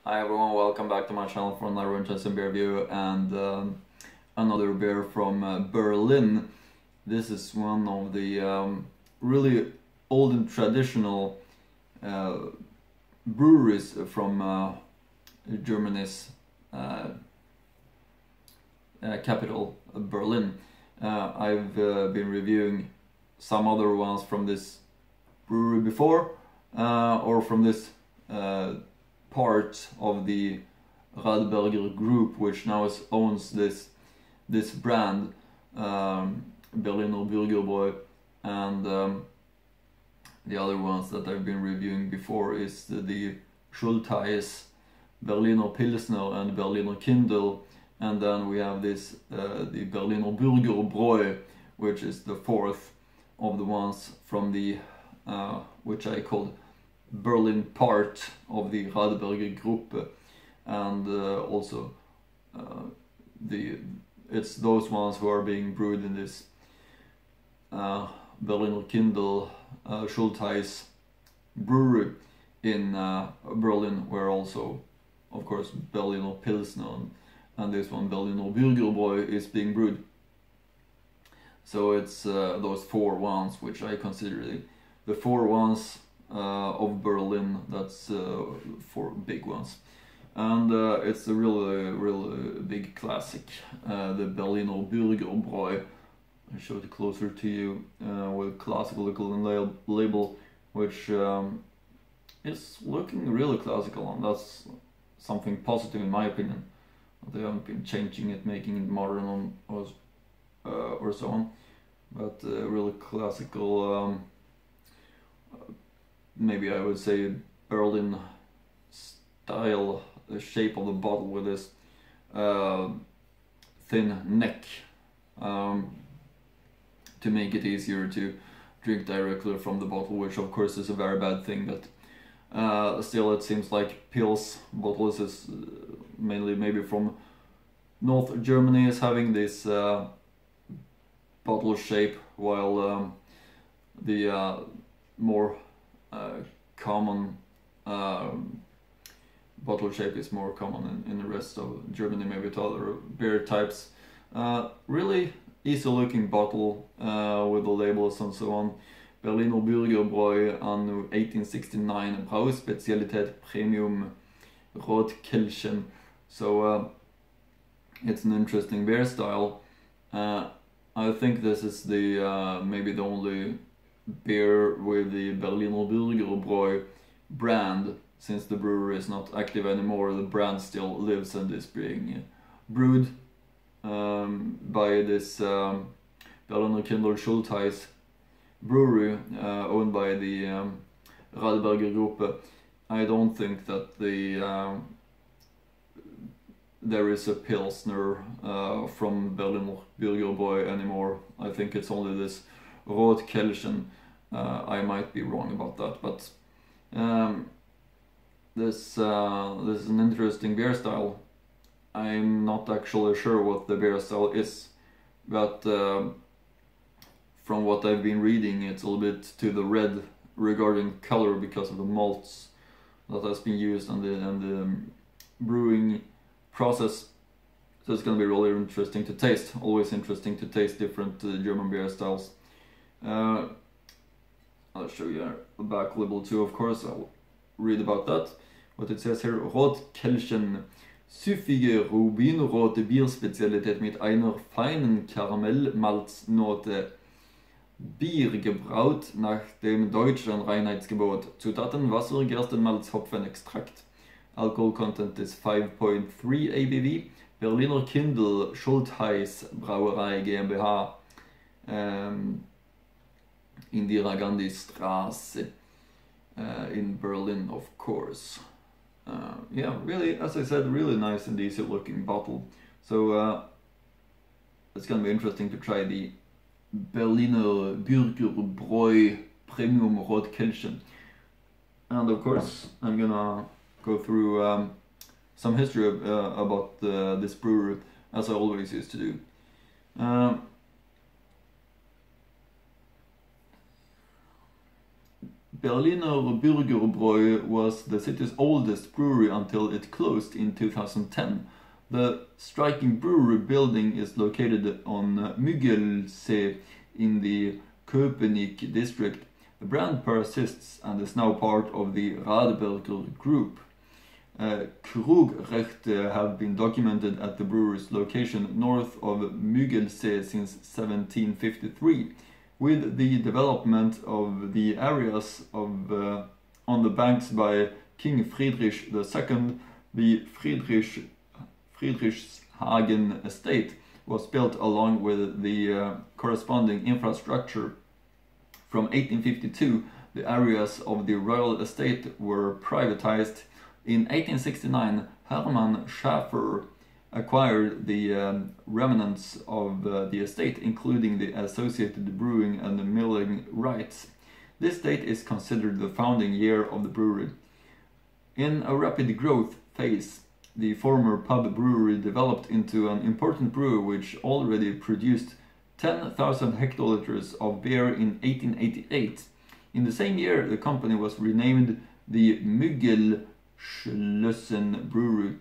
Hi everyone, welcome back to my channel for another interesting beer review and another beer from Berlin. This is one of the really old and traditional breweries from Germany's capital, Berlin. I've been reviewing some other ones from this brewery before, or from this part of the Radberger group, which now owns this brand, Berliner Bürgerbräu, and the other ones that I've been reviewing before is the Schultheiss, Berliner Pilsner and Berliner Kindle, and then we have this the Berliner Bürgerbräu, which is the fourth of the ones from the which I called Berlin part of the Radberger group, and also it's those ones who are being brewed in this Berliner Kindle Schultheiss brewery in Berlin, where also of course Berliner Pilsner and this one Berliner Bürgerbräu is being brewed. So it's those four ones which I consider the four ones of Berlin. That's four big ones, and it's a really big classic, the Berliner Bürgerbräu. I show it closer to you with classical label, which is looking really classical, and that's something positive in my opinion. They haven't been changing it, making it modern or so on, but really classical. Maybe I would say Berlin style, the shape of the bottle with this thin neck, to make it easier to drink directly from the bottle, which of course is a very bad thing, but still it seems like Pils bottles is mainly maybe from North Germany is having this bottle shape, while the more common bottle shape is more common in the rest of Germany, maybe to other beer types. Really easy looking bottle with the labels and so on. Berliner Bürgerbräu anno 1869, Brauspezialität Premium Rotkehlchen. So it's an interesting beer style. I think this is the maybe the only beer with the Berliner Bürgerbräu brand. Since the brewery is not active anymore, the brand still lives and is being brewed by this Berliner Kindle Schultheiss brewery, owned by the Radberger group. I don't think that there is a Pilsner from Berliner Bürgerbräu anymore. I think it's only this Rotkehlchen. I might be wrong about that, but this is an interesting beer style. I'm not actually sure what the beer style is, but from what I've been reading, it's a little bit to the red regarding color because of the malts that has been used and the brewing process. So it's going to be really interesting to taste. Always interesting to taste different German beer styles. I'll show you the back label too, of course. I'll read about that. What it says here: Rotkehlchen, süffige rubinrote Bierspezialität mit einer feinen Karamellmalznote. Bier gebraut nach dem deutschen Reinheitsgebot. Zutaten: Wasser, Gerstenmalz, Hopfenextrakt. Alcohol content is 5.3 ABV. Berliner Kindle Schultheiss Brauerei GmbH, Indira Gandhi Straße in Berlin, of course. Yeah, really, as I said, really nice and easy looking bottle. So it's gonna be interesting to try the Berliner Bürgerbräu Premium Rotkehlchen. And of course, I'm gonna go through some history about this brewery, as I always used to do. Berliner Bürgerbräu was the city's oldest brewery until it closed in 2010. The striking brewery building is located on Müggelsee in the Köpenick district. The brand persists and is now part of the Radeberger Group. Krugrechte have been documented at the brewery's location north of Müggelsee since 1753. With the development of the areas on the banks by King Friedrich II, the Friedrichshagen estate was built along with the corresponding infrastructure. From 1852, the areas of the royal estate were privatized. In 1869, Hermann Schäfer acquired the remnants of the estate, including the associated brewing and milling rights. This date is considered the founding year of the brewery. In a rapid growth phase, the former pub brewery developed into an important brewery which already produced 10,000 hectoliters of beer in 1888. In the same year, the company was renamed the Müggelschlösschen Brewery.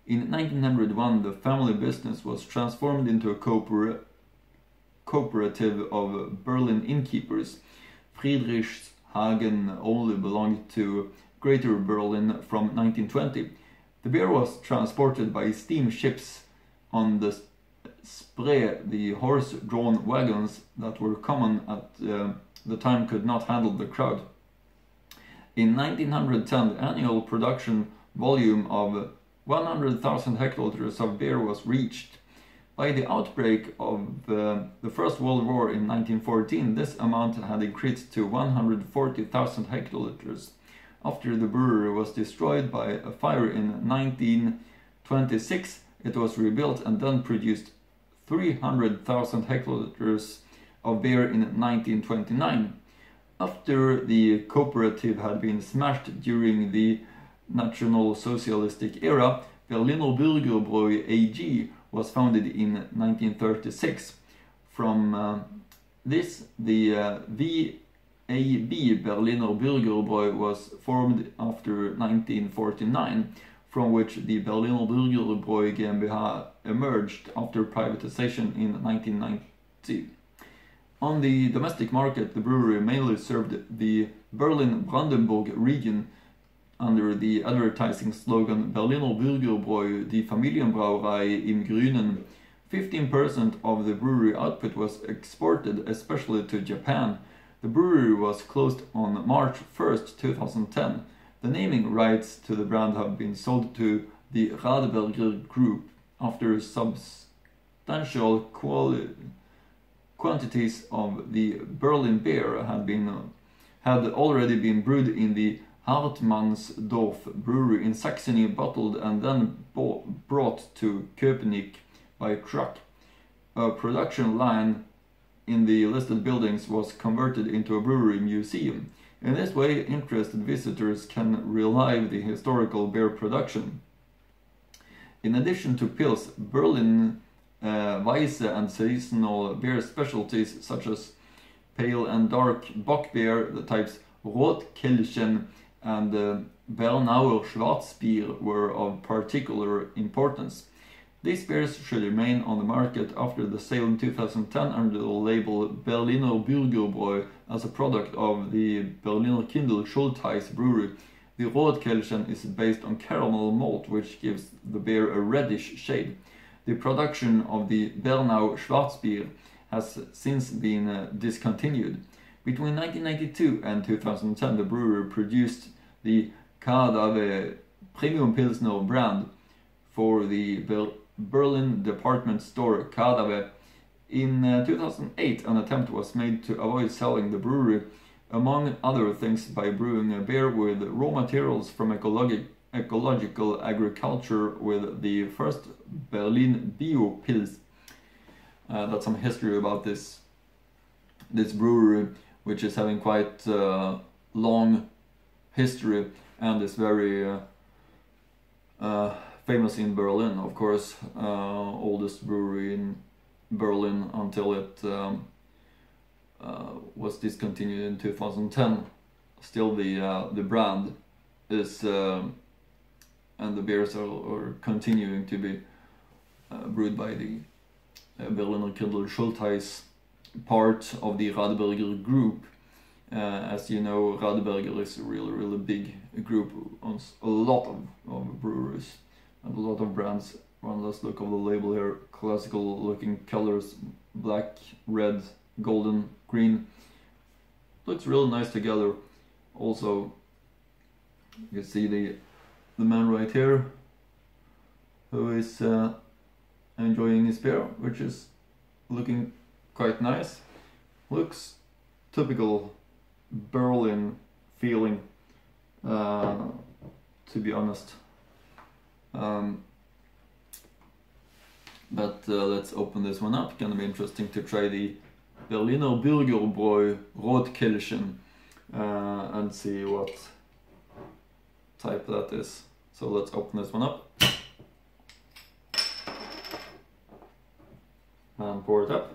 In 1901, the family business was transformed into a cooperative of Berlin innkeepers. Friedrichshagen only belonged to Greater Berlin from 1920. The beer was transported by steamships on the Spree. The horse-drawn wagons that were common at the time could not handle the crowd. In 1910, the annual production volume of 100,000 hectoliters of beer was reached. By the outbreak of the First World War in 1914, this amount had increased to 140,000 hectoliters. After the brewery was destroyed by a fire in 1926, it was rebuilt and then produced 300,000 hectoliters of beer in 1929. After the cooperative had been smashed during the National Socialistic era, Berliner Bürgerbräu AG was founded in 1936. From this, the VAB Berliner Bürgerbräu was formed after 1949, from which the Berliner Bürgerbräu GmbH emerged after privatization in 1990. On the domestic market, the brewery mainly served the Berlin-Brandenburg region under the advertising slogan Berliner Bürgerbräu, die Familienbrauerei im Grünen. 15% of the brewery output was exported, especially to Japan. The brewery was closed on March 1st, 2010. The naming rights to the brand have been sold to the Radeberger Group after substantial quantities of the Berlin beer had already been brewed in the Hartmannsdorf brewery in Saxony, bottled and then brought to Köpenick by truck. A production line in the listed buildings was converted into a brewery museum. In this way, interested visitors can relive the historical beer production. In addition to Pils, Berlin Weisse and seasonal beer specialties such as pale and dark Bock beer, the types Rotkehlchen and Bernauer Schwarzbier were of particular importance. These beers should remain on the market after the sale in 2010 under the label Berliner Bürgerbräu as a product of the Berliner Kindl Schultheiss brewery. The Rotkehlchen is based on caramel malt, which gives the beer a reddish shade. The production of the Bernau Schwarzbier has since been discontinued. Between 1992 and 2010, the brewery produced the Kadawe Premium Pilsner brand for the Berlin department store Kadawe. In 2008, an attempt was made to avoid selling the brewery, among other things by brewing a beer with raw materials from ecological agriculture with the first Berlin Bio Pils. That's some history about this brewery, which is having quite long history and is very famous in Berlin, of course. Oldest brewery in Berlin until it was discontinued in 2010. still the brand is and the beers are continuing to be brewed by the Berliner Kindle Schultheiss part of the Radeberger group. As you know, Radeberger is a really big group, owns a lot of breweries and a lot of brands. One last look of the label here, classical looking colors, black, red, golden, green. Looks really nice together. Also, you can see the man right here who is enjoying his beer, which is looking quite nice. Looks typical Berlin feeling, to be honest. But let's open this one up. Gonna be interesting to try the Berliner Bürgerbräu Rotkehlchen and see what type that is. So let's open this one up and pour it up.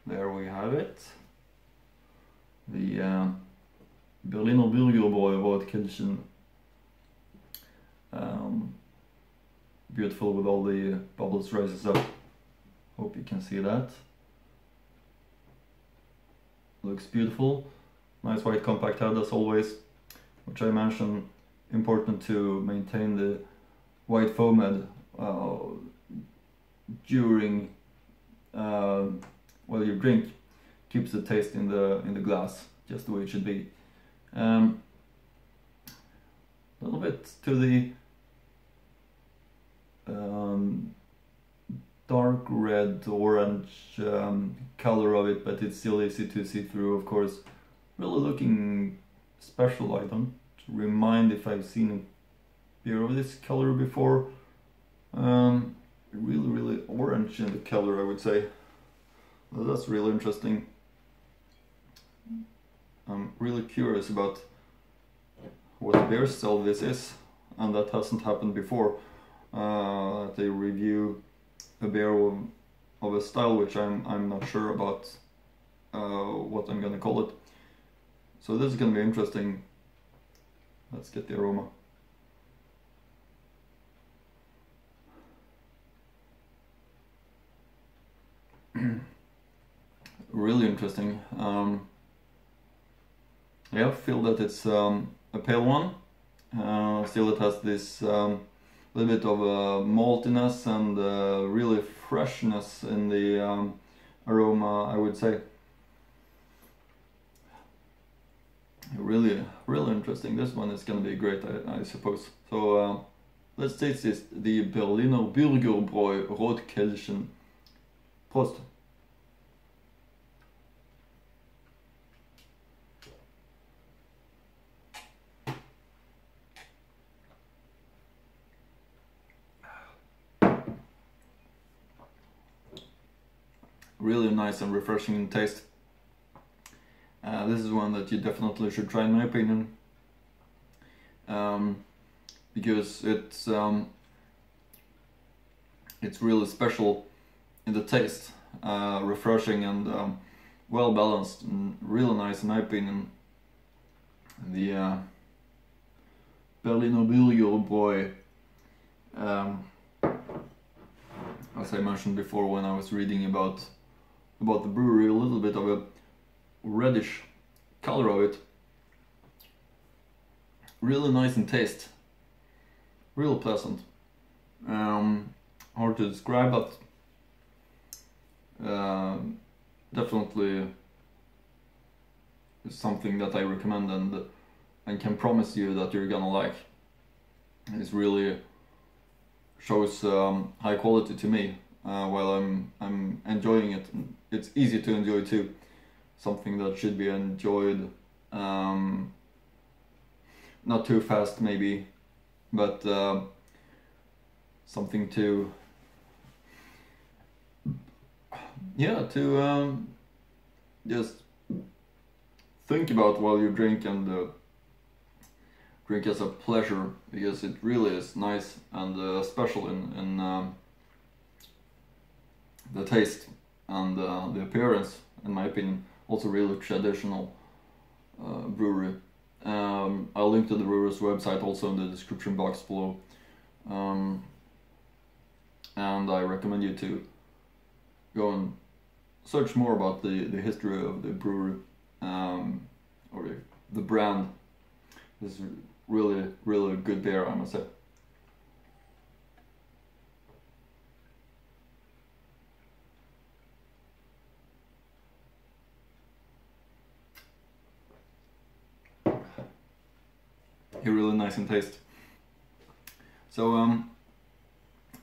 There we have it. The Berliner Bürgerbräu Rotkehlchen. Beautiful with all the bubbles rises up. Hope you can see that. Looks beautiful. Nice white compact head as always, which I mentioned, important to maintain the white foam head during while you drink. Keeps the taste in the glass just the way it should be. A little bit to the dark red orange color of it, but it's still easy to see through, of course. Really looking special. I don't remind if I've seen a beer of this color before. Really orange in the color, I would say. Well, that's really interesting. I'm really curious about what beer style this is, and that hasn't happened before. They review a beer of a style which I'm not sure about what I'm gonna call it. So this is gonna be interesting. Let's get the aroma. Really interesting. Yeah, I feel that it's a pale one. Still it has this little bit of maltiness and really freshness in the aroma, I would say. Really interesting. This one is gonna be great, I suppose. So let's taste this, the Berliner Bürgerbräu Rotkehlchen. Prost! Really nice and refreshing in taste. This is one that you definitely should try, in my opinion, because it's really special in the taste, refreshing and well balanced, and really nice in my opinion. The Berliner Bürgerbräu, as I mentioned before when I was reading about the brewery, a little bit of a reddish color of it. Really nice in taste, real pleasant. Hard to describe, but definitely is something that I recommend and can promise you that you're gonna like. It really shows high quality to me while I'm enjoying it. It's easy to enjoy too. Something that should be enjoyed not too fast maybe, but something to, yeah, to just think about while you drink, and drink as a pleasure, because it really is nice and special in the taste and the appearance, in my opinion. Also really traditional brewery. I'll link to the brewer's website also in the description box below, and I recommend you to go and search more about the history of the brewery, or the brand. This is really good beer, I must say. Really nice in taste. So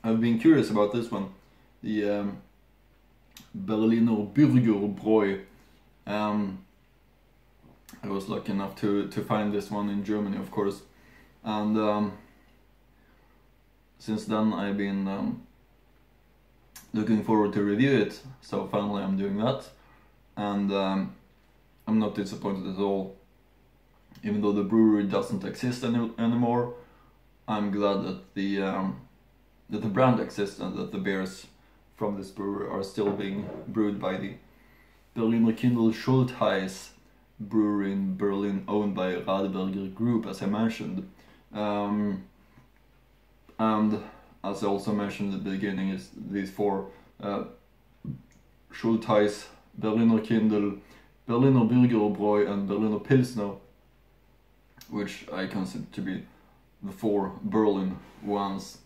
I've been curious about this one, the Berliner Bürgerbräu. I was lucky enough to find this one in Germany, of course, and since then I've been looking forward to review it. So finally I'm doing that, and I'm not disappointed at all. Even though the brewery doesn't exist anymore, I'm glad that the brand exists, and that the beers from this brewery are still being brewed by the Berliner Schultheiss brewery in Berlin, owned by Radeberger Group, as I mentioned. And as I also mentioned at the beginning, is these four Schultheiss, Berliner Kindl, Berliner Bürgerbräu and Berliner Pilsner, which I consider to be the four Berlin ones,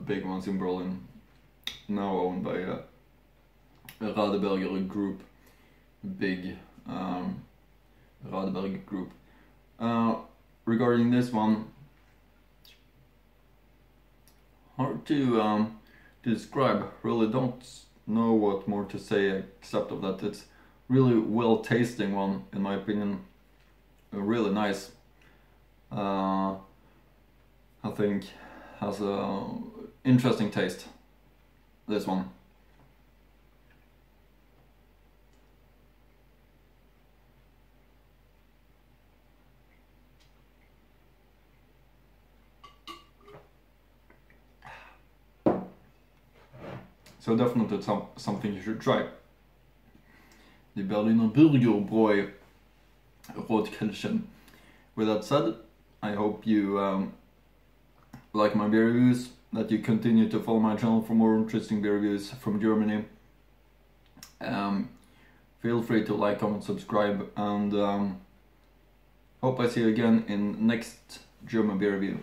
big ones in Berlin, now owned by Radeberger Group, big Radeberger Group. Regarding this one, hard to describe. Really don't know what more to say except of that it's really well tasting one, in my opinion. Really nice. I think has a interesting taste, this one. So definitely something you should try. The Berliner Bürgerbräu Rotkehlchen. With that said, I hope you like my beer reviews, that you continue to follow my channel for more interesting beer reviews from Germany. Feel free to like, comment, subscribe, and hope I see you again in next German beer review.